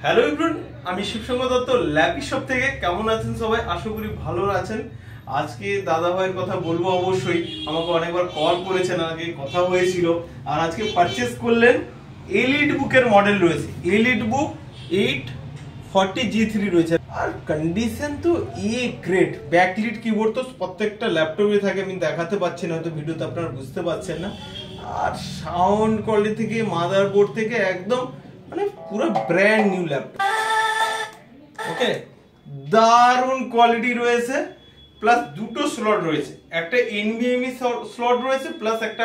Hello everyone, আমি শিবসঙ্গ Dutta lappy shop থেকে। কেমন আছেন সবাই? আশা করি ভালো আছেন। আজকে দাদা ভাইয়ের কথা বলবো অবশ্যই। আমাকে অনেকবার কল করেছেন, আগে কথা হয়েছিল। আর আজকে পারচেজ করলেন এলিট বুকের মডেল রয়েছে, এলিট বুক 840G3 রয়েছে। আর কন্ডিশন তো গ্রেট। ব্যাকলিট কিবোর্ড তো প্রত্যেকটা ল্যাপটপে থাকে, আমি দেখাতে পাচ্ছি না, হয়তো ভিডিওতে আপনারা বুঝতে পারছেন না। আর সাউন্ড কোয়ালিটি থেকে মাদারবোর্ড থেকে একদম মানে পুরো ব্র্যান্ড নিউ ল্যাপটপ। ওকে, দারুণ কোয়ালিটি রয়েছে, প্লাস দুটো স্লট রয়েছে, একটা এনভিএমই স্লট রয়েছে প্লাস একটা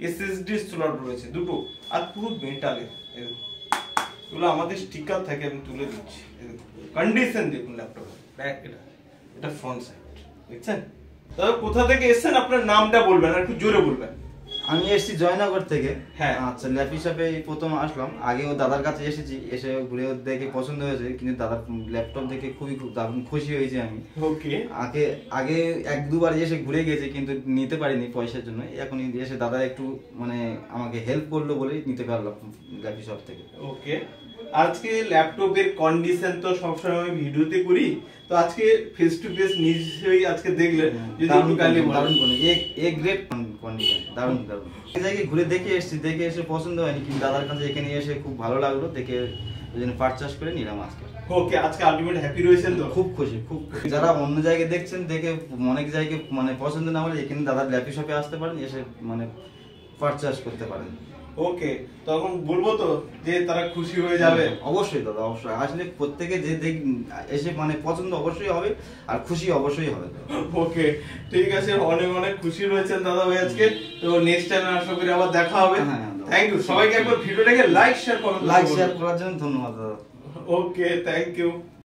এসএসডি স্লট রয়েছে দুটো। আর পুরো মেটালের, এগুলো আমাদের স্টিকার থাকে, আমি তুলে দিচ্ছি। কন্ডিশন দেখুন ল্যাপটপের। ব্যাক এটা ফ্রন্ট সাইড দেখছেন। তবে কোথা থেকে এসেছেন আপনার নামটা বলবেন, আর একটু জোরে বলবেন। আমি এসেছি জয়নগর থেকে। হ্যাঁ, আচ্ছা, ল্যাপ হিসাবে প্রথম আসলাম। আগেও দাদার কাছে এসেছি, এসে ঘুরে দেখে পছন্দ হয়েছে, কিন্তু দাদার ল্যাপটপ দেখে খুব দারুণ খুশি হয়েছি আমি। ওকে, আগে এক দুবার এসে ঘুরে গেছি, কিন্তু নিতে পারিনি পয়সার জন্য। এখন এসে দাদা একটু মানে আমাকে হেল্প করলো বলে নিতে পারলাম ল্যাপ শপ থেকে। ওকে, আজকে ল্যাপটপের কন্ডিশন তো সবসময় আমি ভিডিওতে করি, তো আজকে ফেস টু ফেস নিশ্চয়ই আজকে দেখলেন। যদি একটু কালি দারুণ গ্রেট কন্ডিশন, দারুণ দারুণ। এই জায়গায় ঘুরে দেখে এসে পছন্দ হয়নি, কিন্তু দাদার কাছে এখানে এসে খুব ভালো লাগলো দেখে, ওই জন্য পারচেজ করে নিলাম আজকে। ওকে, আজকে আলটিমেট হ্যাপি রয়েছেন তো? খুব খুশি। যারা অন্য জায়গায় দেখছেন, দেখে অনেক জায়গায় মানে পছন্দ না হলে এখানে দাদার ল্যাপি শপে আসতে পারেন, এসে মানে পারচেজ করতে পারেন। ওকে, তখন বলবো তো যে তারা খুশি হয়ে যাবে। অবশ্যই দাদা, অবশ্যই আসলে প্রত্যেকে যে এসে মানে পছন্দ অবশ্যই হবে, আর খুশি অবশ্যই হবে। ওকে, ঠিক আছে, অনেক অনেক খুশি রয়েছেন দাদা ভাই আজকে। তো নেক্সট টাইম আশা করি আবার দেখা হবে। থ্যাংক ইউ সবাইকে। একবার ভিডিওটাকে লাইক শেয়ার করার জন্য ধন্যবাদ দাদা। ওকে, থ্যাংক ইউ।